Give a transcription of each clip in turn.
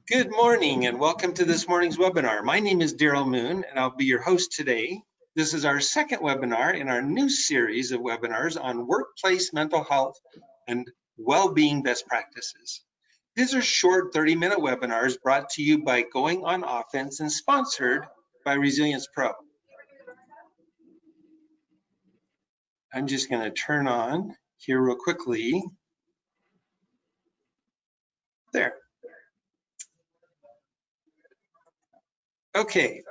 Good morning and welcome to this morning's webinar. My name is Daryl Moon and I'll be your host today. This is our second webinar in our new series of webinars on workplace mental health and well-being best practices. These are short 30-minute webinars brought to you by Going on Offense and sponsored by Resilience Pro. I'm just going to turn on here real quickly. There. Okay.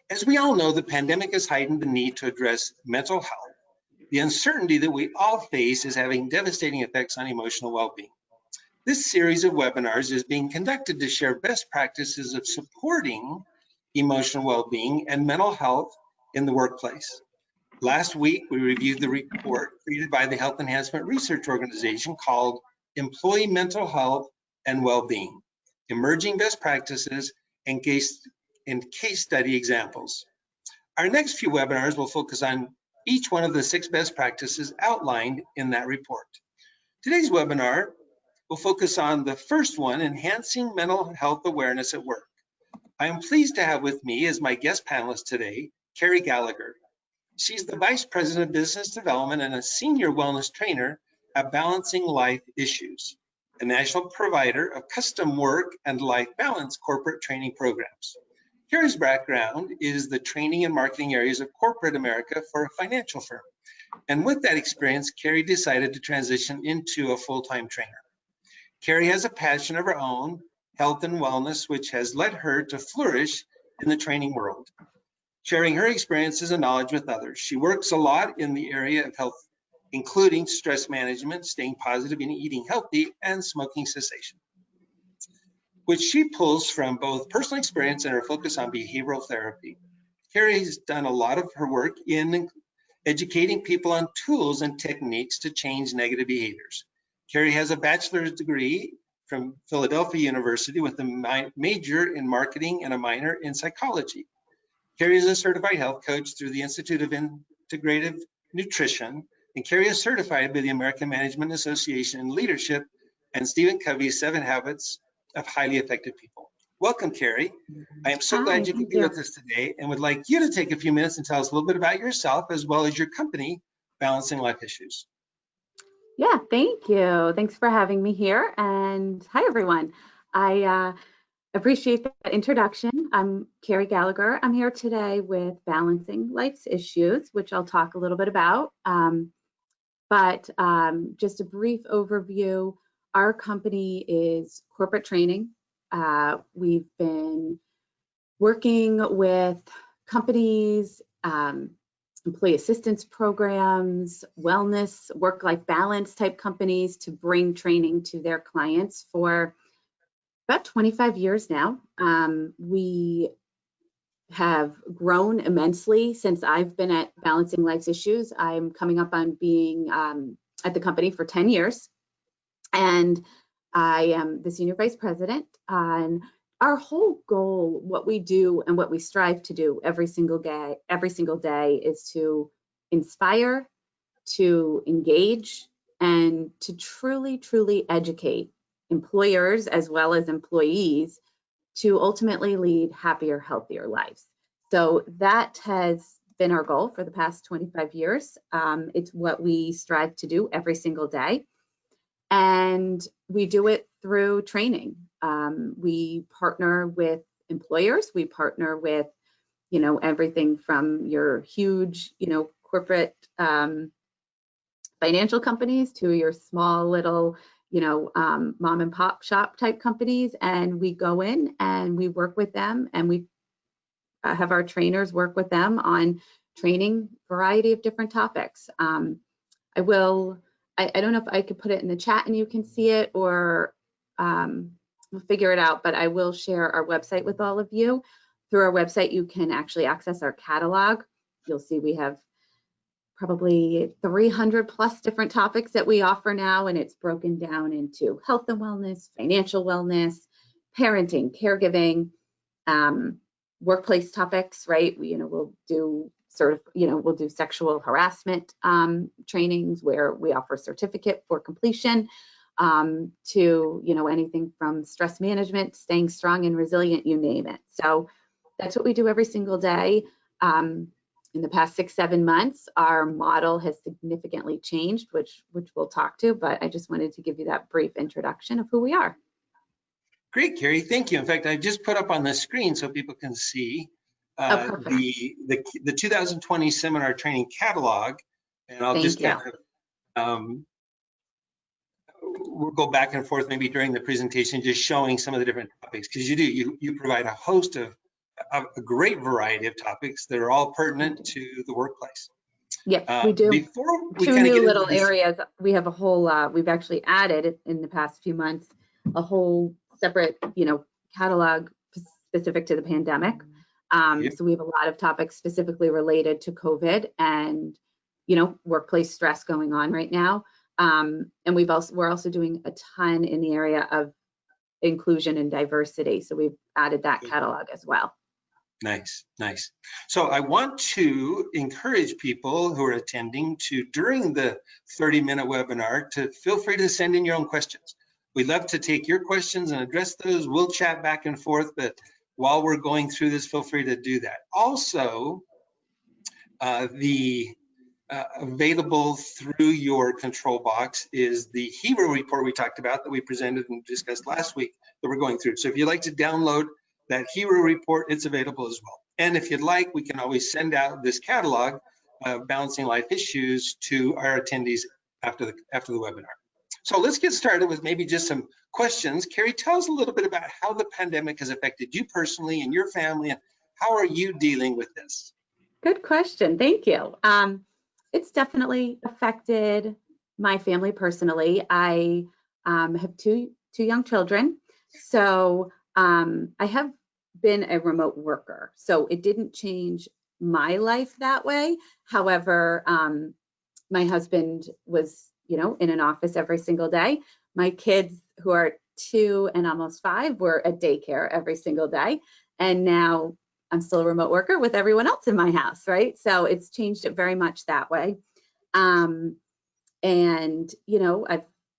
As we all know, the pandemic has heightened the need to address mental health. The uncertainty that we all face is having devastating effects on emotional well-being. This series of webinars is being conducted to share best practices of supporting emotional well-being and mental health in the workplace. Last week, we reviewed the report created by the Health Enhancement Research Organization called Employee Mental Health and Well-Being, Emerging Best Practices and Case Study Examples. Our next few webinars will focus on each one of the 6 best practices outlined in that report. Today's webinar will focus on the first one, enhancing mental health awareness at work. I am pleased to have with me as my guest panelist today, Carrie Gallagher. She's the Vice President of Business Development and a Senior Wellness Trainer at Balancing Life Issues, a national provider of custom work and life balance corporate training programs. Carrie's background is the training and marketing areas of corporate America for a financial firm. And with that experience, Carrie decided to transition into a full-time trainer. Carrie has a passion of her own, health and wellness, which has led her to flourish in the training world, sharing her experiences and knowledge with others. She works a lot in the area of health, including stress management, staying positive and eating healthy, and smoking cessation, which she pulls from both personal experience and her focus on behavioral therapy. Carrie has done a lot of her work in educating people on tools and techniques to change negative behaviors. Carrie has a bachelor's degree from Philadelphia University with a major in marketing and a minor in psychology. Carrie is a certified health coach through the Institute of Integrative Nutrition, and Carrie is certified by the American Management Association in Leadership and Stephen Covey's 7 Habits of Highly Effective People. Welcome, Carrie. I am so glad you could be with us today and would like you to take a few minutes and tell us a little bit about yourself as well as your company, Balancing Life Issues. Yeah, thank you. Thanks for having me here. And hi, everyone. I appreciate that introduction. I'm Carrie Gallagher. I'm here today with Balancing Life's Issues, which I'll talk a little bit about. But just a brief overview, our company is corporate training. We've been working with companies, employee assistance programs, wellness, work-life balance type companies to bring training to their clients for about 25 years now. We have grown immensely since I've been at Balancing Life's Issues. I'm coming up on being at the company for 10 years, and I am the Senior Vice President. And our whole goal, what we do and what we strive to do every single day is to inspire, to engage, and to truly educate employers as well as employees to ultimately lead happier, healthier lives. So that has been our goal for the past 25 years. It's what we strive to do every single day. And we do it through training. We partner with employers. We partner with, everything from your huge, corporate financial companies to your small little, mom and pop shop type companies. And we go in and we work with them, and we have our trainers work with them on training variety of different topics. I don't know if I could put it in the chat and you can see it, or we'll figure it out, but I will share our website with all of you. Through our website, you can actually access our catalog. You'll see we have probably 300 plus different topics that we offer now, and it's broken down into health and wellness, financial wellness, parenting, caregiving, workplace topics, right? We'll do we'll do sexual harassment trainings where we offer a certificate for completion. to, anything from stress management, staying strong and resilient, you name it. So that's what we do every single day. In the past 6-7 months, our model has significantly changed, which we'll talk to, but I just wanted to give you that brief introduction of who we are. Great, Carrie, thank you. In fact, I just put up on the screen so people can see Perfect. the 2020 seminar training catalog, and I'll just Thank kind you. of we'll go back and forth maybe during the presentation, just showing some of the different topics, because you provide a host of a great variety of topics that are all pertinent to the workplace. Yes, we do. Before we Two kind of new get into little this, areas. We have a whole, we've actually added in the past few months, a whole separate, catalog specific to the pandemic. So we have a lot of topics specifically related to COVID and, workplace stress going on right now. And we're also doing a ton in the area of inclusion and diversity. So we've added that catalog as well. Nice, nice. So I want to encourage people who are attending to, during the 30-minute webinar, to feel free to send in your own questions. We'd love to take your questions and address those. We'll chat back and forth, but while we're going through this, feel free to do that. Also, available through your control box is the hero report we talked about that we presented and discussed last week that we're going through. So if you'd like to download that hero report, it's available as well. And if you'd like, we can always send out this catalog of Balancing Life Issues to our attendees after the webinar. So let's get started with maybe just some questions. Carrie, tell us a little bit about how the pandemic has affected you personally and your family, and how are you dealing with this? Good question. Thank you. It's definitely affected my family personally. I have two young children, so I have been a remote worker. So it didn't change my life that way. However, my husband was, in an office every single day. My kids, who are 2 and almost 5, were at daycare every single day, and now I'm still a remote worker with everyone else in my house, right? So it's changed it very much that way. And,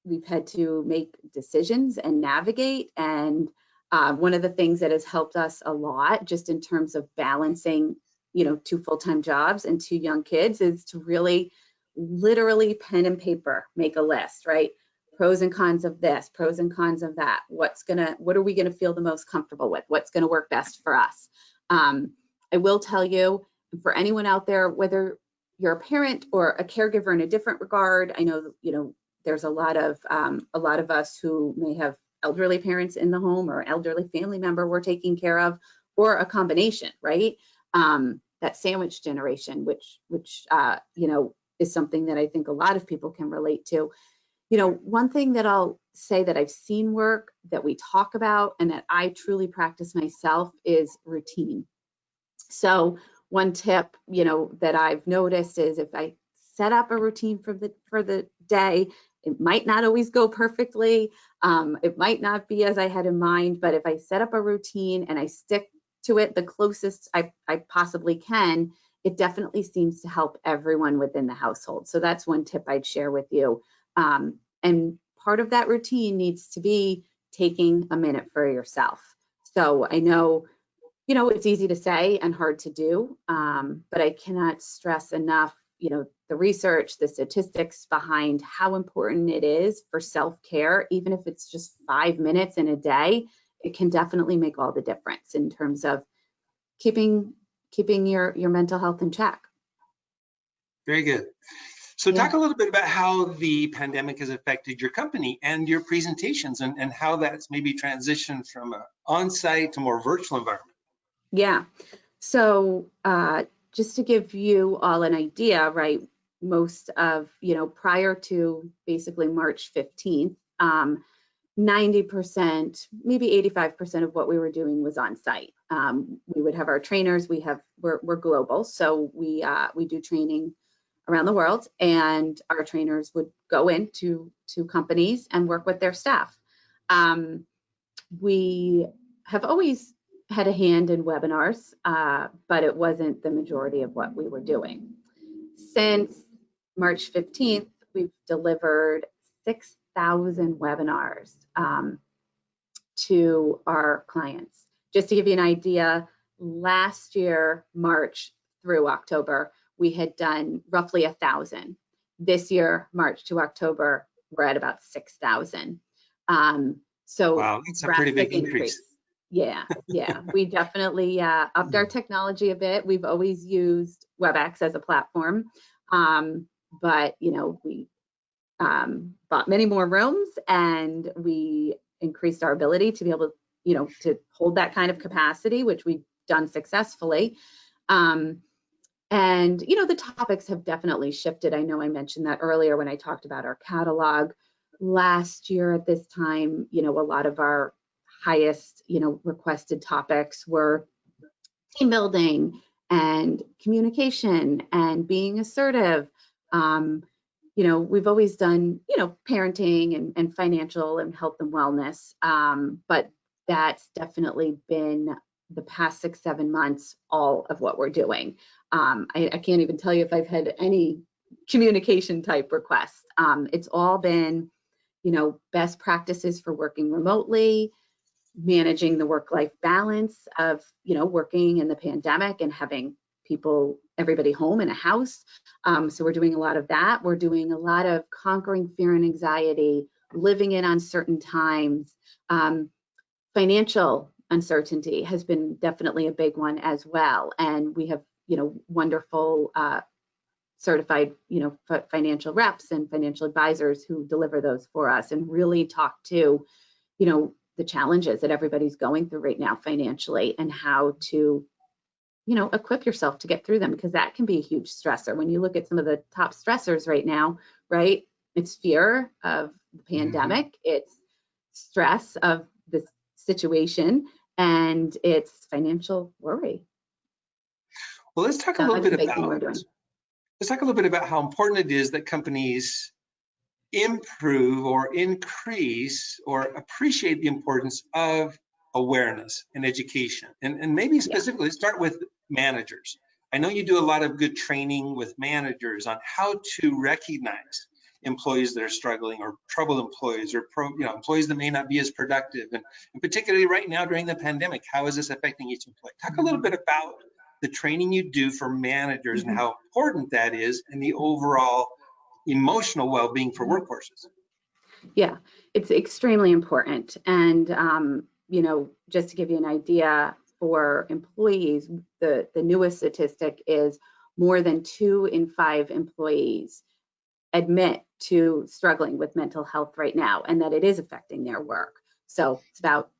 we've had to make decisions and navigate. And one of the things that has helped us a lot, just in terms of balancing, 2 full-time jobs and 2 young kids, is to really literally pen and paper, make a list, right? Pros and cons of this, pros and cons of that. What are we gonna feel the most comfortable with? What's gonna work best for us? I will tell you, for anyone out there, whether you're a parent or a caregiver in a different regard, I know, there's a lot of us who may have elderly parents in the home or elderly family member we're taking care of, or a combination, right? That sandwich generation, which is something that I think a lot of people can relate to. One thing that I'll say that I've seen work, that we talk about, and that I truly practice myself, is routine. So one tip, that I've noticed is, if I set up a routine for the day, it might not always go perfectly. It might not be as I had in mind, but if I set up a routine and I stick to it the closest I possibly can, it definitely seems to help everyone within the household. So that's one tip I'd share with you. And part of that routine needs to be taking a minute for yourself. So I know, it's easy to say and hard to do, but I cannot stress enough, the research, the statistics behind how important it is for self-care. Even if it's just 5 minutes in a day, it can definitely make all the difference in terms of keeping your mental health in check. Very good. So talk a little bit about how the pandemic has affected your company and your presentations, and how that's maybe transitioned from an on-site to more virtual environment. Yeah. So just to give you all an idea, right, most of, prior to basically March 15th, 90%, maybe 85% of what we were doing was on site. We would have our trainers. We're global, so we do training around the world, and our trainers would go into companies and work with their staff. We have always had a hand in webinars, but it wasn't the majority of what we were doing. Since March 15th, we've delivered 1,000 webinars to our clients. Just to give you an idea, last year, March through October, we had done roughly 1,000. This year, March to October, we're at about 6,000. So wow, it's a pretty big increase. Yeah, we definitely upped our technology a bit. We've always used WebEx as a platform, but we bought many more rooms, and we increased our ability to be able, to hold that kind of capacity, which we've done successfully. And the topics have definitely shifted. I know I mentioned that earlier when I talked about our catalog. Last year at this time, a lot of our highest, requested topics were team building and communication and being assertive. We've always done, parenting and financial and health and wellness, but that's definitely been the past 6-7 months, all of what we're doing. I can't even tell you if I've had any communication type requests. It's all been, best practices for working remotely, managing the work-life balance of, working in the pandemic and having everybody home in a house. So we're doing a lot of that. We're doing a lot of conquering fear and anxiety, living in uncertain times. Financial uncertainty has been definitely a big one as well. And we have, wonderful certified, financial reps and financial advisors who deliver those for us and really talk to, the challenges that everybody's going through right now financially and how to, equip yourself to get through them, because that can be a huge stressor. When you look at some of the top stressors right now, right? It's fear of the pandemic, it's stress of the situation, and it's financial worry. Well, let's talk a little bit about how important it is that companies improve or increase or appreciate the importance of awareness and education. And maybe specifically start with managers. I know you do a lot of good training with managers on how to recognize employees that are struggling, or troubled employees, or employees that may not be as productive. And particularly right now during the pandemic, how is this affecting each employee? Talk a little bit about the training you do for managers and how important that is in the overall emotional well-being for workforces. Yeah, it's extremely important. And, just to give you an idea, for employees, the newest statistic is more than 2 in 5 employees admit to struggling with mental health right now, and that it is affecting their work. So it's about,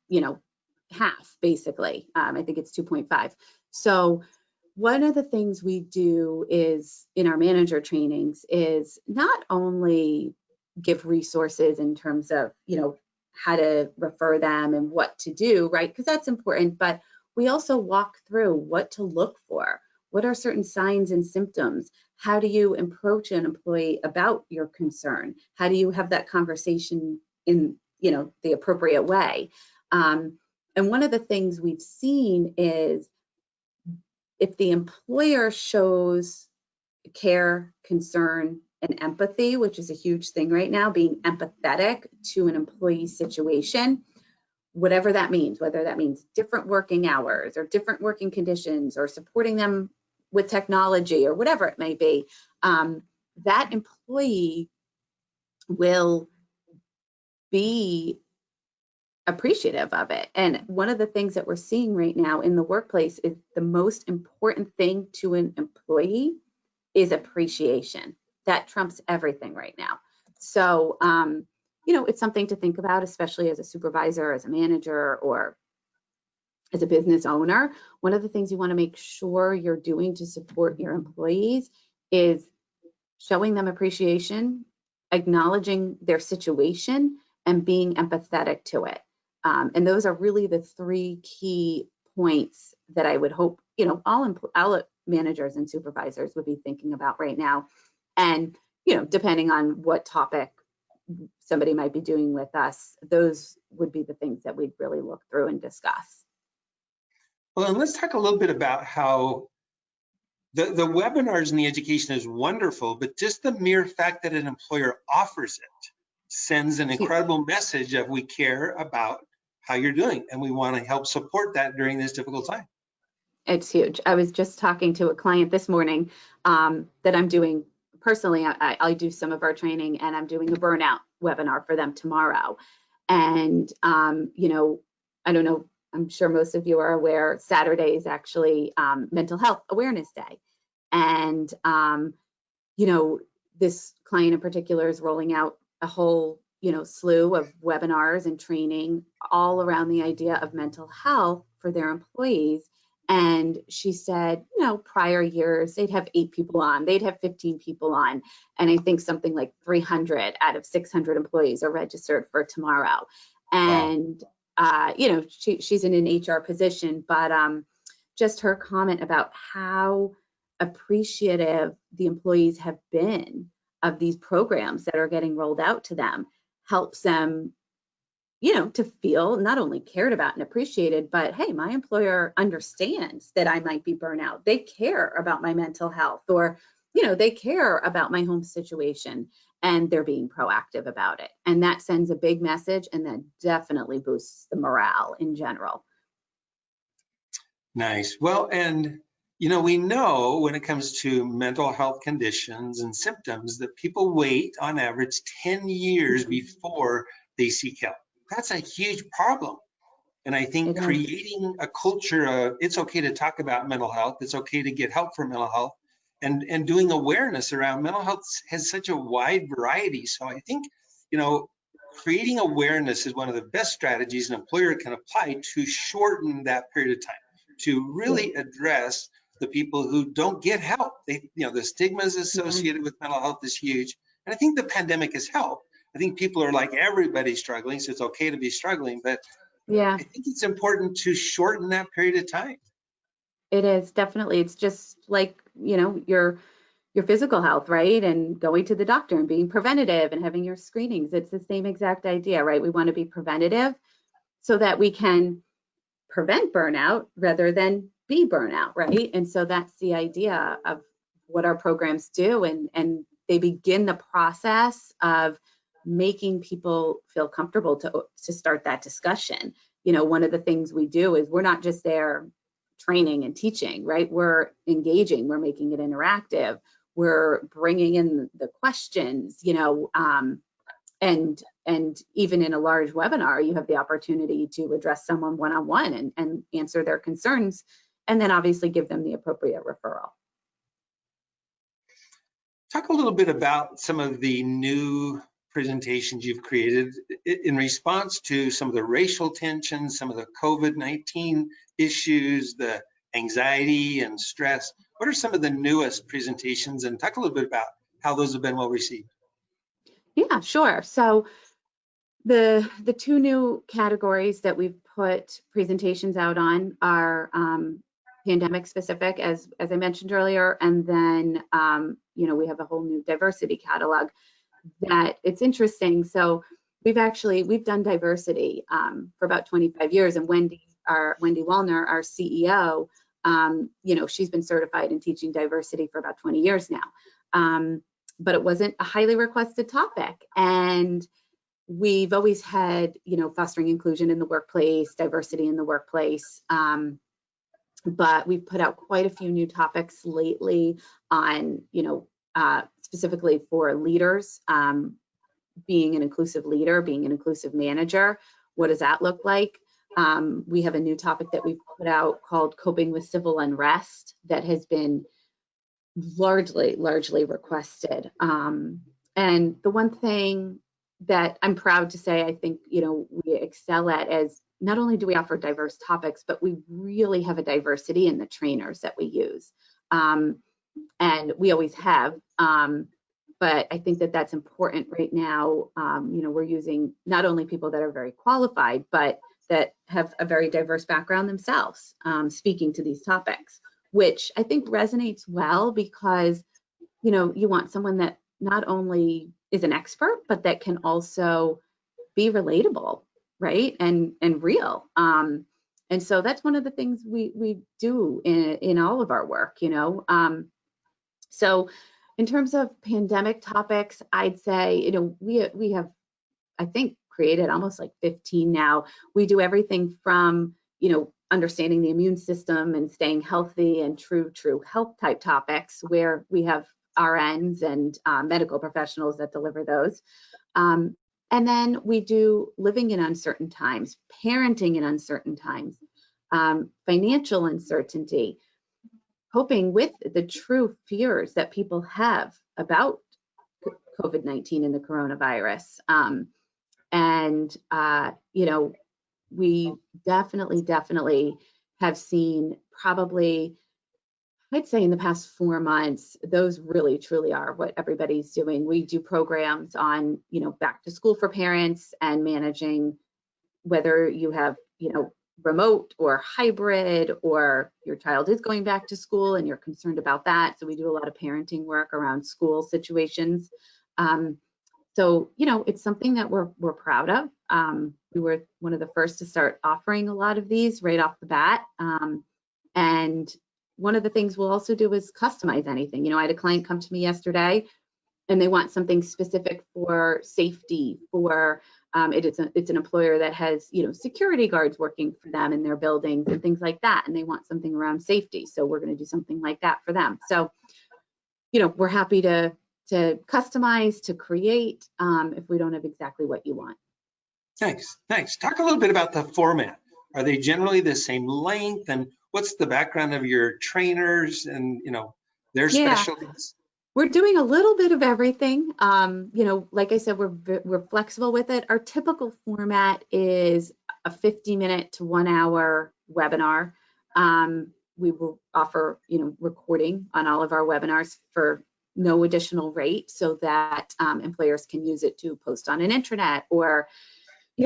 half, basically. I think it's 2.5. So one of the things we do is in our manager trainings is not only give resources in terms of, how to refer them and what to do, right? Because that's important, but we also walk through what to look for. What are certain signs and symptoms? How do you approach an employee about your concern? How do you have that conversation in, the appropriate way? And one of the things we've seen is if the employer shows care, concern, and empathy, which is a huge thing right now, being empathetic to an employee's situation, whatever that means, whether that means different working hours or different working conditions or supporting them with technology or whatever it may be, that employee will be appreciative of it. And one of the things that we're seeing right now in the workplace is the most important thing to an employee is appreciation. That trumps everything right now. So, it's something to think about, especially as a supervisor, as a manager, or as a business owner. One of the things you want to make sure you're doing to support your employees is showing them appreciation, acknowledging their situation, and being empathetic to it. And those are really the 3 key points that I would hope, all managers and supervisors would be thinking about right now. And, depending on what topic somebody might be doing with us, those would be the things that we'd really look through and discuss. Well, and let's talk a little bit about how the webinars and the education is wonderful, but just the mere fact that an employer offers it sends an incredible message of we care about how you're doing and we want to help support that during this difficult time. It's huge. I was just talking to a client this morning that I'm doing personally. I do some of our training, and I'm doing a burnout webinar for them tomorrow. And, you know, I don't know, I'm sure most of you are aware, Saturday is actually Mental Health Awareness Day. And, you know, this client in particular is rolling out a whole, you know, slew of webinars and training all around the idea of mental health for their employees. And she said, you know, prior years, they'd have 8 people on, they'd have 15 people on. And I think something like 300 out of 600 employees are registered for tomorrow. And, you know, she's in an HR position, but just her comment about how appreciative the employees have been of these programs that are getting rolled out to them helps them, you know, to feel not only cared about and appreciated, but hey, my employer understands that I might be burnout. They care about my mental health, or, you know, they care about my home situation, and they're being proactive about it. And that sends a big message, and that definitely boosts the morale in general. Nice. Well, and you know, we know when it comes to mental health conditions and symptoms that people wait on average 10 years before they seek help. That's a huge problem. And I think It is. creating a culture of it's okay to talk about mental health, it's okay to get help for mental health, and doing awareness around mental health has such a wide variety. So I think, you know, creating awareness is one of the best strategies an employer can apply to shorten that period of time, to really address the people who don't get help. They, you know, the stigmas associated with mental health is huge. And I think the pandemic has helped. I think people are like, everybody's struggling, so it's okay to be struggling, but Yeah, I think it's important to shorten that period of time. it is definitely. It's just like, you know, your physical health, right? And going to the doctor and being preventative and having your screenings. It's the same exact idea, right? We want to be preventative so that we can prevent burnout rather than be burnout, right? And so that's the idea of what our programs do. And they begin the process of making people feel comfortable to start that discussion. You know, one of the things we do is we're not just there training and teaching, right? We're engaging, we're making it interactive, we're bringing in the questions, you know, and even in a large webinar, you have the opportunity to address someone one-on-one and answer their concerns, and then obviously give them the appropriate referral. Talk a little bit about some of the new presentations you've created in response to some of the racial tensions, some of the COVID-19 issues, the anxiety and stress. What are some of the newest presentations, and talk a little bit about how those have been well received? Yeah, sure. So the 2 new categories that we've put presentations out on are pandemic specific, as I mentioned earlier, and then you know, we have a whole new diversity catalog that it's interesting. So we've done diversity for about 25 years, and Wendy Wallner, our CEO, you know, she's been certified in teaching diversity for about 20 years now, but it wasn't a highly requested topic. And we've always had, you know, fostering inclusion in the workplace, diversity in the workplace, but we've put out quite a few new topics lately on, you know, specifically for leaders, being an inclusive leader, being an inclusive manager. What does that look like? We have a new topic that we've put out called Coping with Civil Unrest that has been largely requested. And the one thing that I'm proud to say, I think, you know, we excel at is not only do we offer diverse topics, but we really have a diversity in the trainers that we use. And we always have. But I think that that's important right now. You know, we're using not only people that are very qualified, but that have a very diverse background themselves, speaking to these topics, which I think resonates well because, you know, you want someone that not only is an expert, but that can also be relatable, right? And real. And so that's one of the things we do in all of our work, you know. So in terms of pandemic topics, I'd say, you know, we have I think, created almost like 15 now. We do everything from, understanding the immune system and staying healthy and true health type topics where we have RNs and medical professionals that deliver those. And then we do living in uncertain times, parenting in uncertain times, financial uncertainty, coping with the true fears that people have about COVID-19 and the coronavirus. And, we definitely have seen probably, I'd say in the past 4 months, those really truly are what everybody's doing. We do programs on, back to school for parents and managing whether you have, remote or hybrid, or your child is going back to school and you're concerned about that. So we do a lot of parenting work around school situations. So, it's something that we're proud of. We were one of the first to start offering a lot of these right off the bat. And one of the things we'll also do is customize anything. I had a client come to me yesterday and they want something specific for safety, for it's an employer that has, security guards working for them in their buildings and things like that. And they want something around safety. So we're going to do something like that for them. So, we're happy to customize, to create, if we don't have exactly what you want. Thanks. Talk a little bit about the format. Are they generally the same length, and what's the background of your trainers and, their specialties? We're doing a little bit of everything. Like I said, we're flexible with it. Our typical format is a 50-minute to 1 hour webinar. We will offer, recording on all of our webinars for no additional rate, so that employers can use it to post on an intranet, or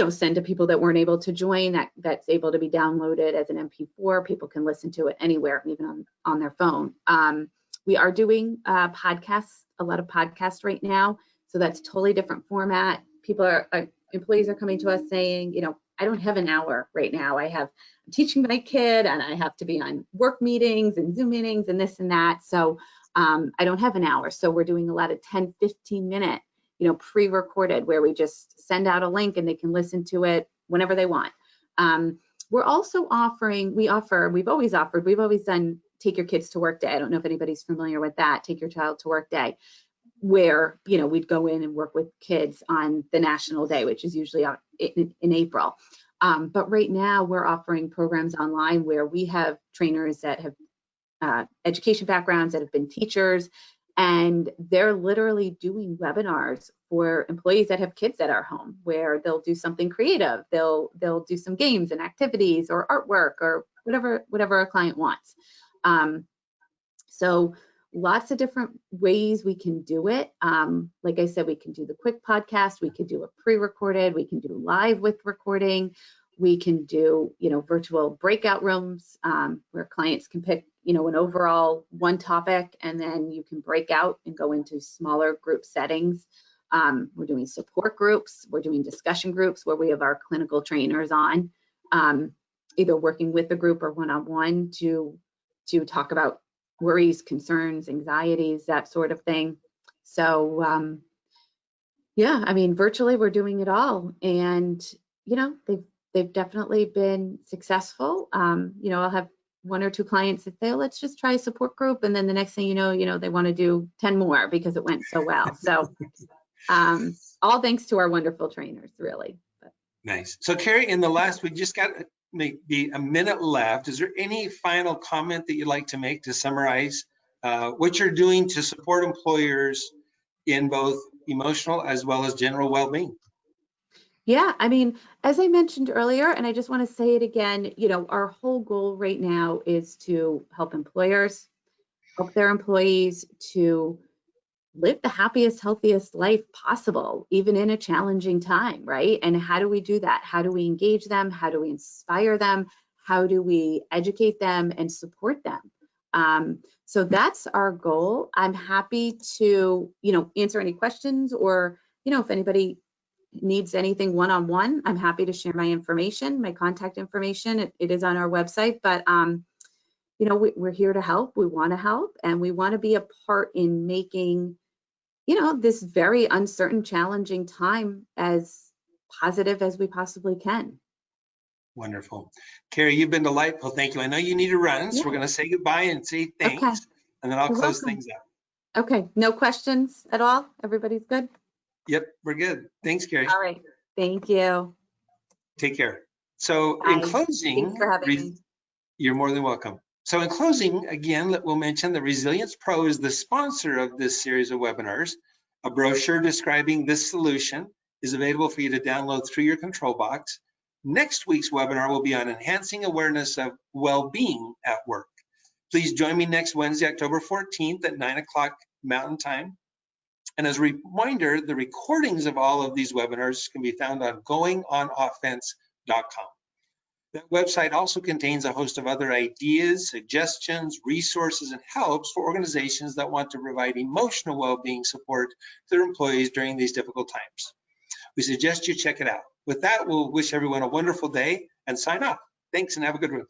send to people that weren't able to join, that's able to be downloaded as an MP4. People can listen to it anywhere, even on their phone. We are doing podcasts, a lot of podcasts right now, so that's totally different format. Employees are coming to us saying, I don't have an hour right now. I'm teaching my kid and I have to be on work meetings and Zoom meetings and this and that. So I don't have an hour. So we're doing a lot of 10, 15-minute, pre-recorded, where we just send out a link and they can listen to it whenever they want. We're also we've always done Take Your Kids to Work Day. I don't know if anybody's familiar with that, Take Your Child to Work Day, where, we'd go in and work with kids on the national day, which is usually in April. But right now we're offering programs online where we have trainers that have education backgrounds, that have been teachers, and they're literally doing webinars for employees that have kids that are home, where they'll do something creative. They'll do some games and activities or artwork or whatever a client wants. So lots of different ways we can do it. Like I said, we can do the quick podcast, we could do a pre-recorded, we can do live with recording, we can do, virtual breakout rooms where clients can pick, an overall one topic, and then you can break out and go into smaller group settings. We're doing support groups, we're doing discussion groups where we have our clinical trainers on, either working with the group or one-on-one to talk about worries, concerns, anxieties, that sort of thing. So virtually we're doing it all, and they've definitely been successful. I'll have 1 or 2 clients that say, let's just try a support group, and then the next thing they want to do 10 more because it went so well. So all thanks to our wonderful trainers, really. Nice. So Carrie, we just got maybe a minute left. Is there any final comment that you'd like to make to summarize what you're doing to support employers in both emotional as well as general well-being? Yeah, as I mentioned earlier, and I just want to say it again, our whole goal right now is to help employers, help their employees to live the happiest, healthiest life possible, even in a challenging time, right? And how do we do that? How do we engage them? How do we inspire them? How do we educate them and support them? So that's our goal. I'm happy to, answer any questions, or, if anybody needs anything one-on-one, I'm happy to share my information, my contact information. It is on our website, but we're here to help. We want to help, and we want to be a part in making, this very uncertain, challenging time as positive as we possibly can. Wonderful. Carrie, you've been delightful. Thank you. I know you need to run, so Yeah. we're going to say goodbye and say Okay. thanks, and then I'll You're close welcome. things out. Okay. No questions at all? Everybody's good? Yep, we're good. Thanks, Carrie. All right. Thank you. Take care. So in Bye. Thanks for closing, having me. you're more than welcome. So in closing, again, we'll mention that Resilience Pro is the sponsor of this series of webinars. A brochure describing this solution is available for you to download through your control box. Next week's webinar will be on enhancing awareness of well-being at work. Please join me next Wednesday, October 14th at 9 o'clock Mountain Time. And as a reminder, the recordings of all of these webinars can be found on goingonoffense.com. That website also contains a host of other ideas, suggestions, resources, and helps for organizations that want to provide emotional well-being support to their employees during these difficult times. We suggest you check it out. With that, we'll wish everyone a wonderful day and sign off. Thanks and have a good one.